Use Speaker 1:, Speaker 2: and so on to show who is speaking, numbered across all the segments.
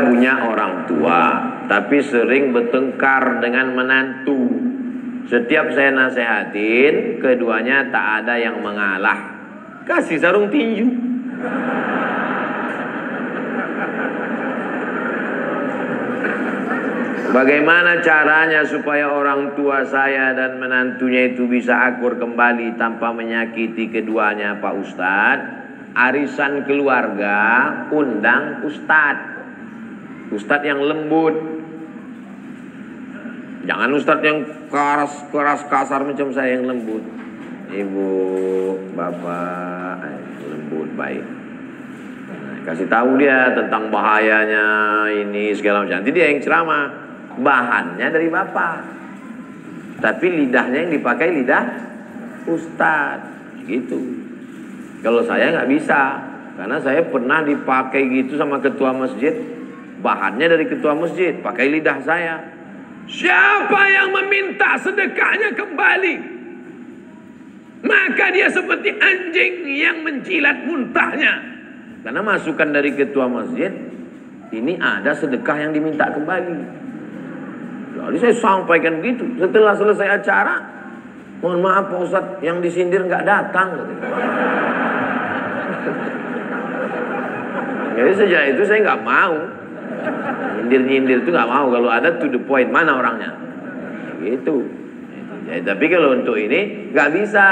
Speaker 1: punya orang tua, tapi sering bertengkar dengan menantu. Setiap saya nasihatin, keduanya tak ada yang mengalah. Kasih sarung tinju. Bagaimana caranya supaya orang tua saya dan menantunya itu bisa akur kembali tanpa menyakiti keduanya, Pak Ustadz? Arisan keluarga, undang Ustadz. Ustadz yang lembut. Jangan Ustadz yang keras kasar macam saya yang lembut. Ibu, bapak, lembut, baik. Kasih tahu dia tentang bahayanya ini segala macam. Nanti dia yang ceramah. Bahannya dari bapak, tapi lidahnya yang dipakai lidah Ustadz. Gitu. Kalau saya nggak bisa, karena saya pernah dipakai gitu sama ketua masjid. Bahannya dari ketua masjid, pakai lidah saya. Siapa yang meminta sedekahnya kembali, maka dia seperti anjing yang menjilat muntahnya. Karena masukan dari ketua masjid, ini ada sedekah yang diminta kembali. Jadi saya sampaikan begitu. Setelah selesai acara, mohon maaf Pak Ustadz, yang disindir nggak datang. Jadi sejak itu saya nggak mau nyindir itu, nggak mau. Kalau ada to the point, mana orangnya, gitu. Ya, tapi kalau untuk ini nggak bisa.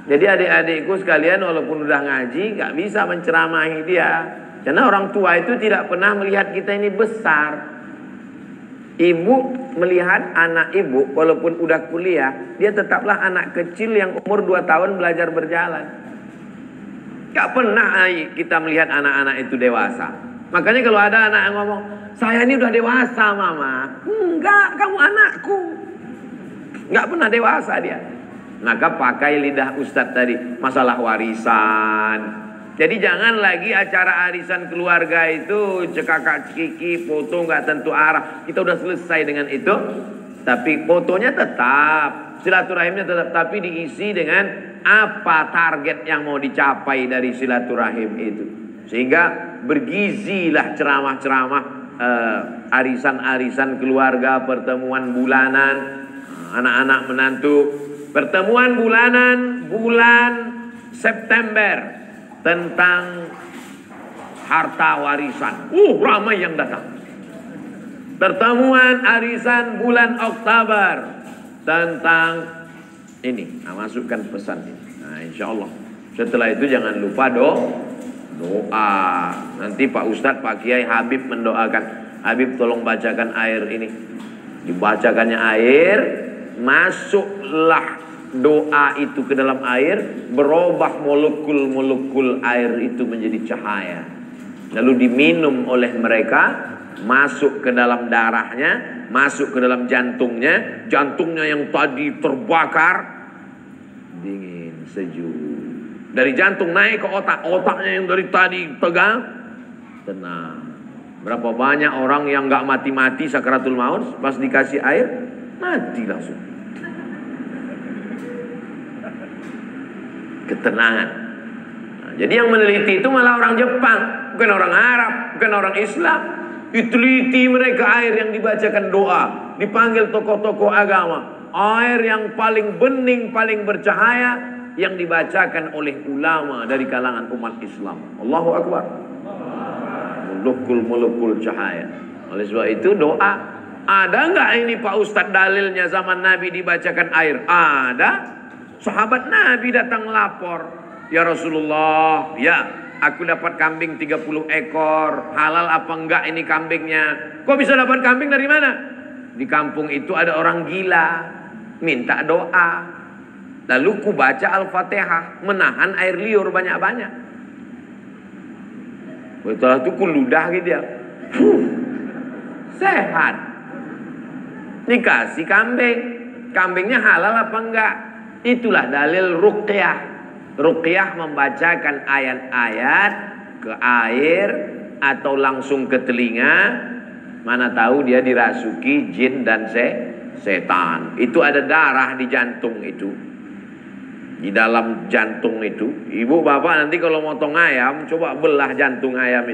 Speaker 1: Jadi adik-adikku sekalian, walaupun udah ngaji, nggak bisa menceramahi dia, karena orang tua itu tidak pernah melihat kita ini besar. Ibu melihat anak ibu walaupun udah kuliah, dia tetaplah anak kecil yang umur 2 tahun belajar berjalan. Gak pernah kita melihat anak-anak itu dewasa. Makanya kalau ada anak yang ngomong, saya ini udah dewasa mama. Enggak, kamu anakku. Gak pernah dewasa dia. Maka pakai lidah Ustadz tadi, masalah warisan. Jadi jangan lagi acara arisan keluarga itu cekakak cekiki, foto nggak tentu arah. Kita udah selesai dengan itu, tapi fotonya tetap, silaturahimnya tetap, tapi diisi dengan apa target yang mau dicapai dari silaturahim itu. Sehingga bergizilah ceramah-ceramah arisan-arisan keluarga, pertemuan bulanan, anak-anak menantu, pertemuan bulanan bulan September tentang harta warisan. Ramai yang datang. Pertemuan arisan bulan Oktober tentang ini. Nah, masukkan pesan ini. Nah, insya Allah. Setelah itu jangan lupa doa. Nanti Pak Ustadz, Pak Kiai Habib mendoakan. Habib tolong bacakan air ini. Dibacakannya air, masuklah doa itu ke dalam air, berubah molekul-molekul air itu menjadi cahaya. Lalu diminum oleh mereka, masuk ke dalam darahnya, masuk ke dalam jantungnya. Jantungnya yang tadi terbakar, dingin, sejuk. Dari jantung naik ke otak, otaknya yang dari tadi tegang, tenang. Berapa banyak orang yang gak mati-mati sakaratul maut, pas dikasih air, mati langsung. Ketenangan. Nah, jadi yang meneliti itu malah orang Jepang, bukan orang Arab, bukan orang Islam. Diteliti mereka air yang dibacakan doa, dipanggil tokoh-tokoh agama. Air yang paling bening, paling bercahaya, yang dibacakan oleh ulama dari kalangan umat Islam. Allahu Akbar. Molekul-molekul cahaya. Oleh sebab itu doa. Ada nggak ini Pak Ustadz dalilnya zaman Nabi dibacakan air? Ada. Sahabat Nabi datang lapor, ya Rasulullah, ya aku dapat kambing 30 ekor, halal apa enggak ini kambingnya? Kok bisa dapat kambing dari mana? Di kampung itu ada orang gila, minta doa. Lalu ku baca Al-Fatihah, menahan air liur banyak-banyak. Setelah itu ku ludah gitu ya, sehat. Dikasih kambing, kambingnya halal apa enggak? Itulah dalil ruqyah. Ruqyah membacakan ayat-ayat ke air atau langsung ke telinga. Mana tahu dia dirasuki jin dan setan. Itu ada darah di jantung itu. Di dalam jantung itu, ibu bapak nanti kalau motong ayam, coba belah jantung ayam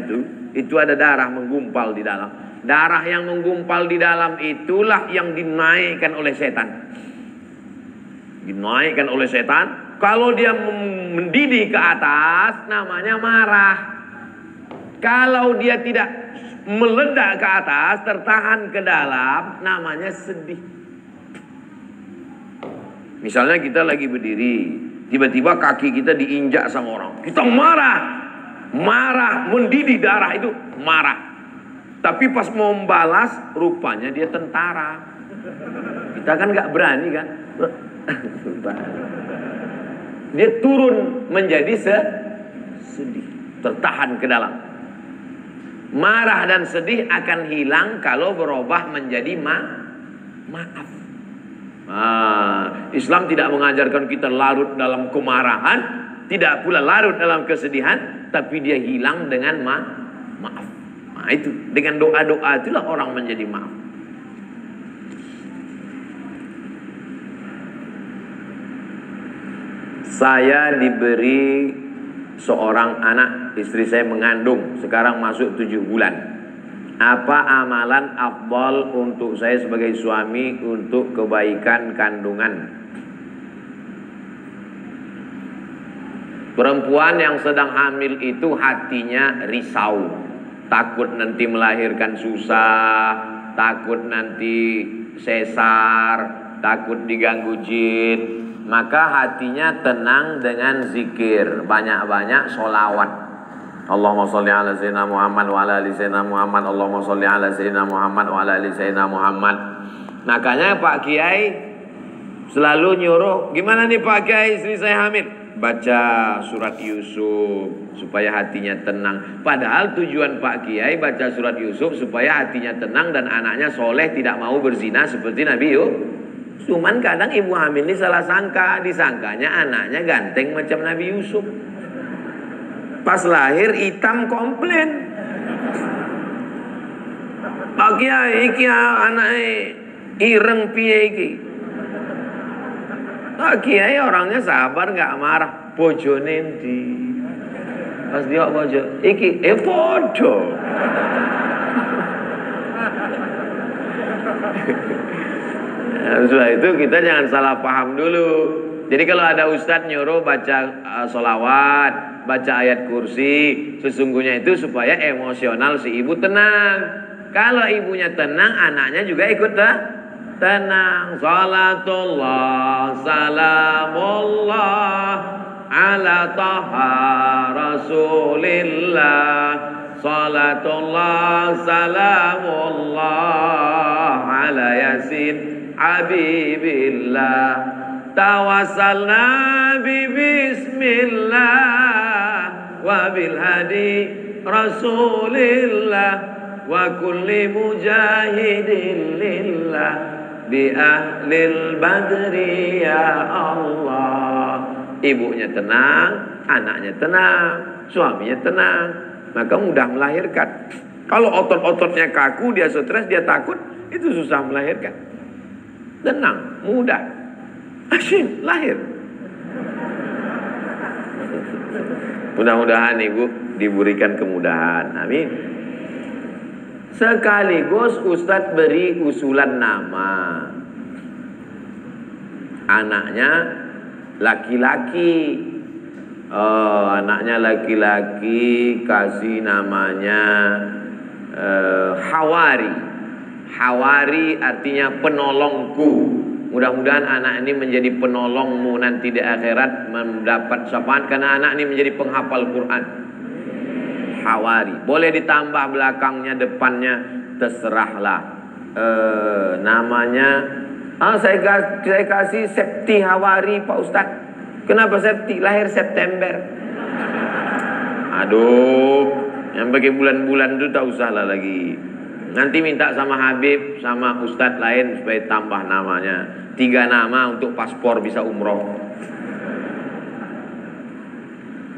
Speaker 1: itu ada darah menggumpal di dalam. Darah yang menggumpal di dalam itulah yang dinaikkan oleh setan. Dinaikkan oleh setan. Kalau dia mendidih ke atas, namanya marah. Kalau dia tidak meledak ke atas, tertahan ke dalam, namanya sedih. Misalnya kita lagi berdiri, tiba-tiba kaki kita diinjak sama orang. Kita marah. Marah, mendidih darah itu, marah. Tapi pas mau membalas, rupanya dia tentara. Kita kan gak berani kan. Dia turun menjadi sedih, tertahan ke dalam. Marah dan sedih akan hilang kalau berubah menjadi maaf. Islam tidak mengajarkan kita larut dalam kemarahan, tidak pula larut dalam kesedihan, tapi dia hilang dengan maaf. Nah, itu dengan doa-doa itulah orang menjadi maaf. Saya diberi seorang anak, istri saya mengandung, sekarang masuk 7 bulan. Apa amalan afdal untuk saya sebagai suami untuk kebaikan kandungan? Perempuan yang sedang hamil itu hatinya risau, takut nanti melahirkan susah, takut nanti sesar, takut diganggu jin. Maka hatinya tenang dengan zikir, banyak-banyak sholawat. Allahumma sholli ala sayyidina Muhammad wa ala ali sayyidina Muhammad. Allahumma sholli ala sayyidina Muhammad wa ala ali sayyidina Muhammad. Makanya Pak Kiai selalu nyuruh, gimana nih Pak Kiai, istri saya hamil? Baca surat Yusuf supaya hatinya tenang. Padahal tujuan Pak Kiai baca surat Yusuf supaya hatinya tenang dan anaknya soleh, tidak mau berzina seperti Nabi Yusuf. Cuman kadang ibu hamil ini salah sangka, disangkanya anaknya ganteng macam Nabi Yusuf. Pas lahir hitam komplain. Pak Kiai iki anake ireng piye iki? Pak Kiai orangnya sabar, nggak marah. Bojone endi? Pas dia bojo iki podo. Setelah itu kita jangan salah paham dulu. Jadi kalau ada ustadz nyuruh baca sholawat, baca ayat kursi, sesungguhnya itu supaya emosional si ibu tenang. Kalau ibunya tenang, anaknya juga ikut tenang. Salatullah salamullah ala taha rasulillah. Salatullah salamullah ala yasin habibillah. Tawassalna bi bismillah wa bil hadi rasulillah wa kulli mujahidin lillah bi ahlil badri ya Allah. Ibunya tenang, anaknya tenang, suaminya tenang, maka mudah melahirkan. Kalau otot-ototnya kaku, dia stres, dia takut, itu susah melahirkan. Tenang, mudah, asyik lahir. Mudah-mudahan ibu diberikan kemudahan, amin. Sekaligus Ustadz beri usulan nama. Anaknya laki-laki. Anaknya laki-laki, kasih namanya Hawari. Hawari artinya penolongku. Mudah-mudahan anak ini menjadi penolongmu nanti di akhirat, mendapat syafaat karena anak ini menjadi penghafal Quran. Hawari. Boleh ditambah belakangnya, depannya, terserahlah. Namanya saya kasih Septi Hawari Pak Ustadz. Kenapa Septi? Lahir September. Aduh, yang bagi bulan-bulan itu tak usahlah lagi. Nanti minta sama Habib, sama Ustadz lain supaya tambah namanya. 3 nama untuk paspor bisa umroh.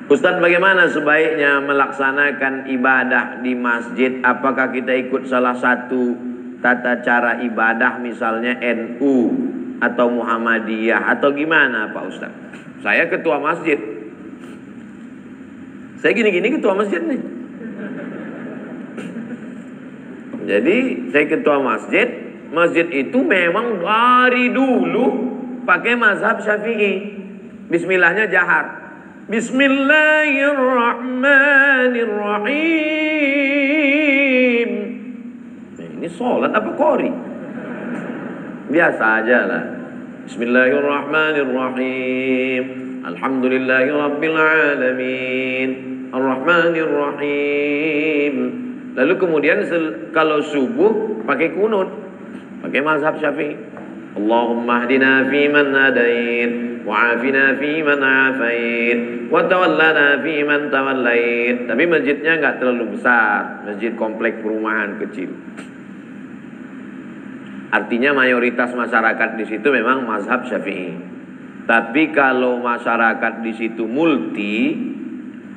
Speaker 1: Ustadz, bagaimana sebaiknya melaksanakan ibadah di masjid? Apakah kita ikut salah satu tata cara ibadah, misalnya NU atau Muhammadiyah, atau gimana Pak Ustadz? Saya ketua masjid. Saya gini-gini ketua masjid nih. Jadi saya ketua masjid. Masjid itu memang dari dulu pakai mazhab Syafi'i. Bismillahnya jahar. Bismillahirrahmanirrahim. Ini sholat apa qori? Biasa aja lah. Bismillahirrahmanirrahim. Alhamdulillahi rabbil alamin. Ar-Rahmanirrahim. Lalu kemudian kalau subuh pakai kunut, pakai mazhab Syafi'i. Allahumma hdina fiman hadait, wa'afina fiman afait, wa tawallana fiman tawallait. Tapi masjidnya enggak terlalu besar, masjid komplek perumahan kecil. Artinya mayoritas masyarakat di situ memang mazhab Syafi'i. Tapi kalau masyarakat di situ multi,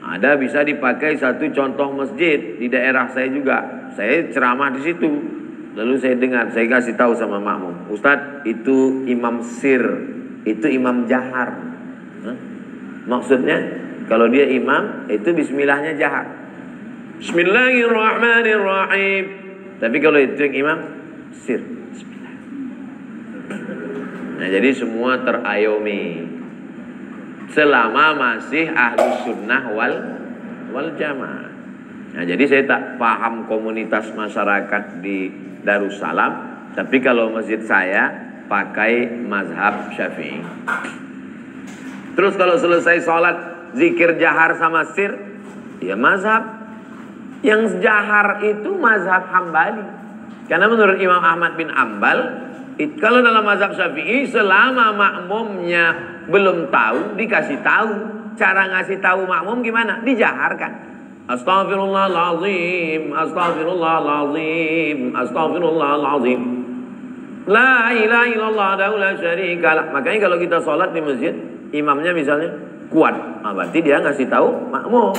Speaker 1: ada bisa dipakai satu contoh masjid di daerah saya juga. Saya ceramah di situ. Lalu saya dengar, saya kasih tahu sama makmum, Ustadz itu imam sir, itu imam jahar. Maksudnya kalau dia imam itu bismillahnya jahar. Bismillahirrahmanirrahim. Tapi kalau itu yang imam sir, bismillah. Nah jadi semua terayomi selama masih ahlus sunnah wal jamaah. Nah jadi saya tak paham komunitas masyarakat di Darussalam, tapi kalau masjid saya pakai mazhab Syafi'i. Terus kalau selesai sholat zikir jahar sama sir, ya mazhab yang jahar itu mazhab Hambali. Karena menurut Imam Ahmad bin Ambal, kalau dalam mazhab Syafi'i selama makmumnya belum tahu dikasih tahu. Cara ngasih tahu makmum gimana? Dijaharkan. Astaghfirullahaladzim, astaghfirullahaladzim, astaghfirullahaladzim. La ilaha illallah la syarikalah. Makanya kalau kita sholat di masjid, imamnya misalnya kuat, berarti dia ngasih tahu makmum.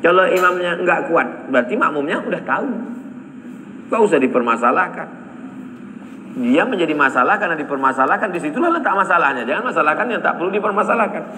Speaker 1: Kalau imamnya enggak kuat, berarti makmumnya udah tahu. Gak usah dipermasalahkan. Dia menjadi masalah karena dipermasalahkan. Disitulah letak masalahnya. Jangan masalahkan yang tak perlu dipermasalahkan.